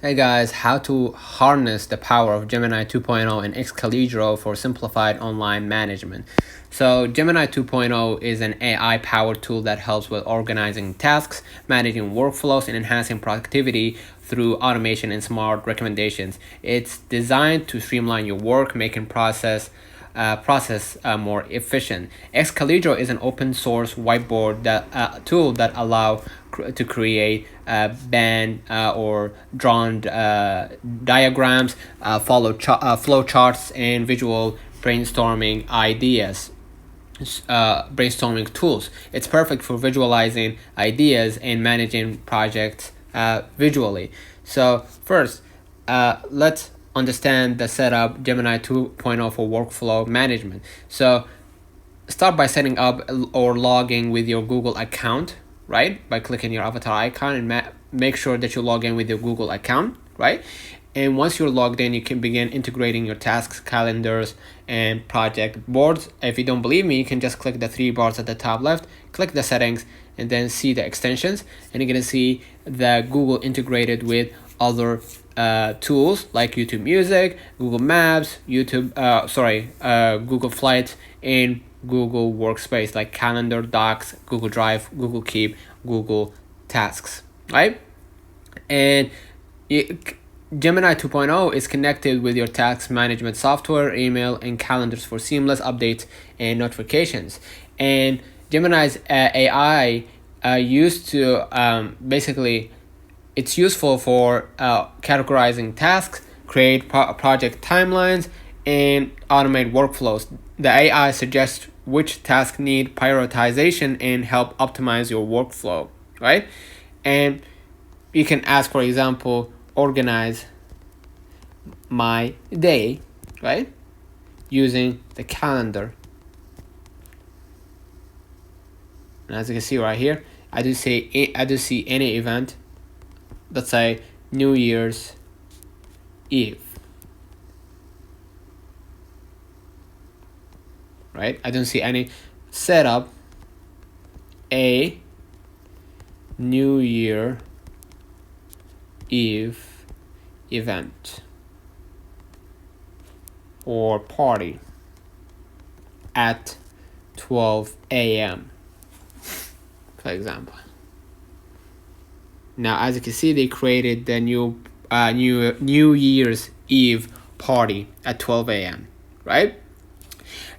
Hey guys, how to harness the power of Gemini 2.0 and Excalidraw for simplified online management. So Gemini 2.0 is an AI powered tool that helps with organizing tasks, managing workflows, and enhancing productivity through automation and smart recommendations. It's designed to streamline your work, making process more efficient. Excalidraw is an open source whiteboard tool that allow to create band or drawn diagrams, flow charts, and visual brainstorming ideas. Brainstorming tools. It's perfect for visualizing ideas and managing projects visually. So first, let's understand the setup Gemini 2.0 for workflow management. So start by setting up or logging with your Google account, right? By clicking your avatar icon and make sure that you log in with your Google account, right? And once you're logged in, you can begin integrating your tasks, calendars, and project boards. If you don't believe me, you can just click the three bars at the top left, click the settings, and then see the extensions. And you're gonna see the Google integrated with other tools like YouTube Music, Google Maps, Google Flights, and Google Workspace like Calendar, Docs, Google Drive, Google Keep, Google Tasks, right? And Gemini 2.0 is connected with your task management software, email, and calendars for seamless updates and notifications. And Gemini's AI used to basically, it's useful for categorizing tasks, create project timelines, and automate workflows. The AI suggests which tasks need prioritization and help optimize your workflow, right? And you can ask, for example, organize my day, right? Using the calendar. And as you can see right here, I do see any event. Let's say New Year's Eve, right? I don't see any setup a New Year Eve event or party at 12 a.m. for example. Now, as you can see, they created the New Year's Eve party at 12 a.m. right?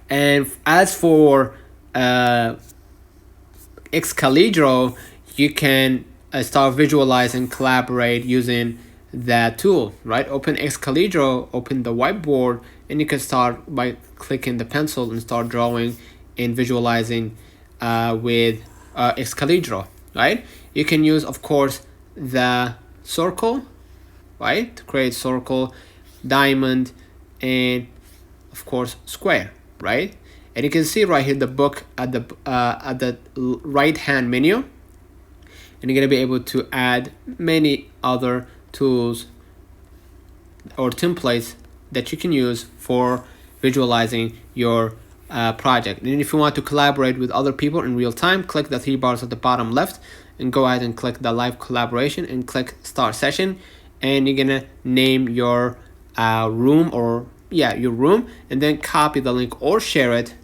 And as for Excalidraw, you can start visualize and collaborate using that tool, right? Open Excalidraw, open the whiteboard, and you can start by clicking the pencil and start drawing and visualizing with Excalidraw, right? You can use, of course, the circle, right, to create circle, diamond, and of course square, right? And you can see right here the book at the right hand menu, and you're gonna be able to add many other tools or templates that you can use for visualizing your project. And if you want to collaborate with other people in real time, click the three bars at the bottom left and go ahead and click the live collaboration and click start session, and you're gonna name your room your room, and then copy the link or share it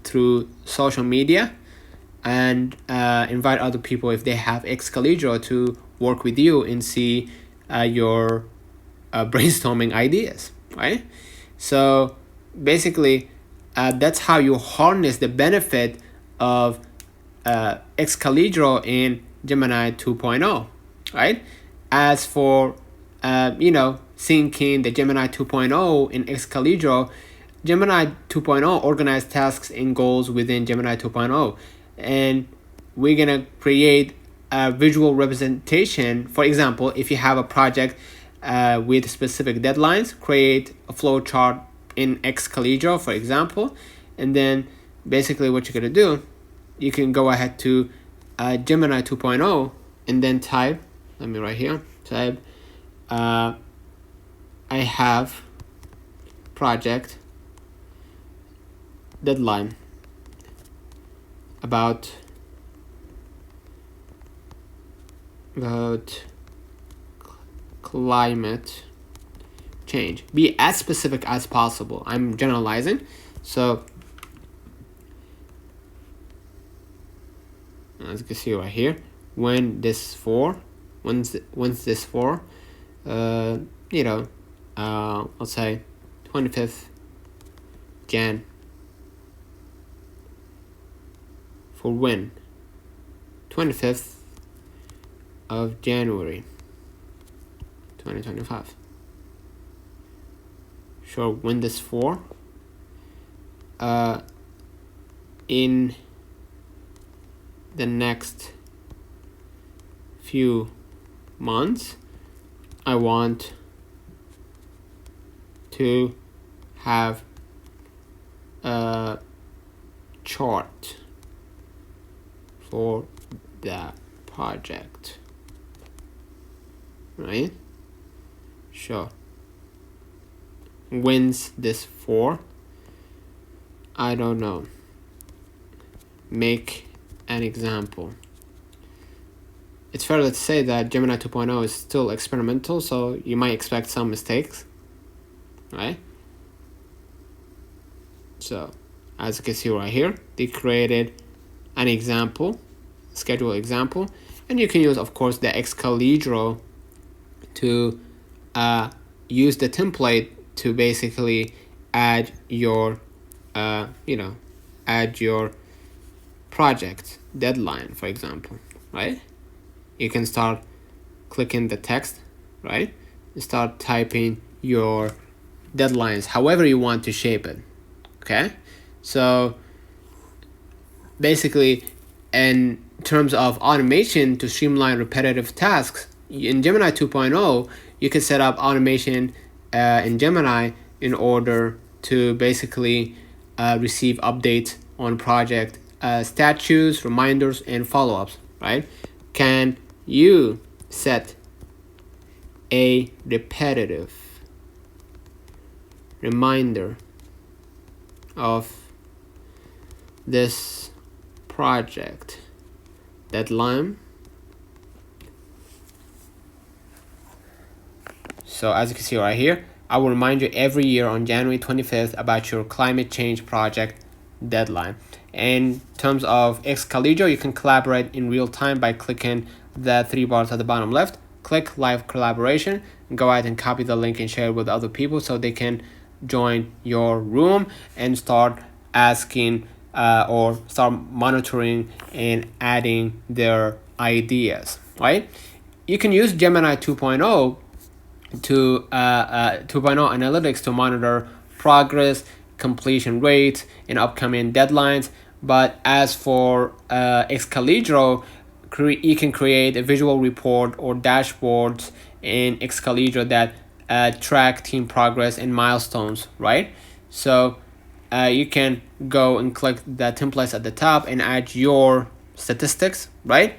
through social media, and invite other people if they have Excalidraw to work with you and see your brainstorming ideas, right? So basically, that's how you harness the benefit of Excalidraw in Gemini 2.0, right? As for syncing the Gemini 2.0 in Excalidraw, Gemini 2.0 organize tasks and goals within Gemini 2.0, and we're gonna create a visual representation. For example, if you have a project with specific deadlines, create a flow chart in Excalidraw, for example, and then basically what you're gonna do, you can go ahead to Gemini 2.0 and then type, let me right here, type I have project deadline about climate change. Be as specific as possible. I'm generalizing. So as you can see right here, when's this for, let's say 25th Jan. For when? 25th of January 2025. Sure, when this for? In the next few months, I want to have a chart for the project, right? Sure. When's this for? I don't know. Make an example. It's fair to say that Gemini 2.0 is still experimental, so you might expect some mistakes, right? So, as you can see right here, they created an example, schedule example, and you can use, of course, the Excalidraw to use the template to basically add your, add your project deadline, for example, right? You can start clicking the text, right? You start typing your deadlines, however you want to shape it, okay? So basically, in terms of automation to streamline repetitive tasks, in Gemini 2.0, you can set up automation in Gemini in order to basically receive updates on project statuses, reminders, and follow-ups, right? Can you set a repetitive reminder of this project deadline? So as you can see right here, I will remind you every year on January 25th about your climate change project deadline. In terms of Excalidraw, you can collaborate in real time by clicking the three bars at the bottom left. Click live collaboration, and go ahead and copy the link and share it with other people so they can join your room and start asking or start monitoring and adding their ideas, right? You can use Gemini 2.0 to 2.0 analytics to monitor progress, completion rates, and upcoming deadlines. But as for Excalidraw, you can create a visual report or dashboards in Excalidraw that track team progress and milestones, right? So you can go and click the templates at the top and add your statistics, right?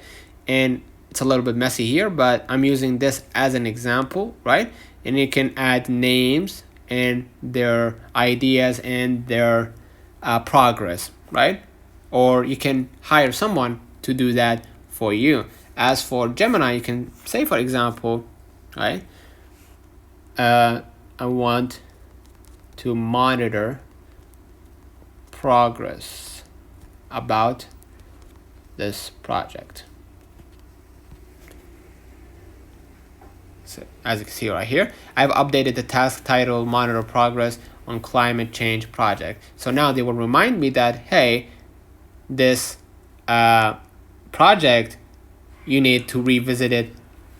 And it's a little bit messy here, but I'm using this as an example, right? And you can add names and their ideas and their progress, right? Or you can hire someone to do that for you. As for Gemini, you can say, for example, right? I want to monitor progress about this project. So as you can see right here, I've updated the task title monitor progress on climate change project. So now they will remind me that, hey, this project, you need to revisit it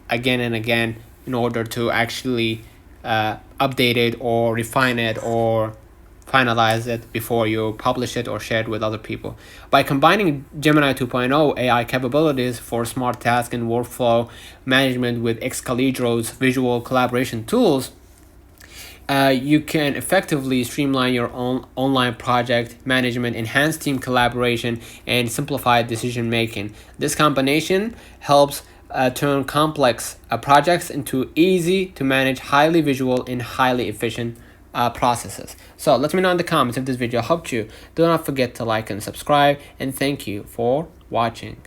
again and again in order to actually update it or refine it or finalize it before you publish it or share it with other people. By combining Gemini 2.0 AI capabilities for smart task and workflow management with Excalidraw's visual collaboration tools, you can effectively streamline your own online project management, enhance team collaboration, and simplify decision making. This combination helps turn complex projects into easy to manage, highly visual, and highly efficient processes. So let me know in the comments if this video helped you. Do not forget to like and subscribe, and thank you for watching.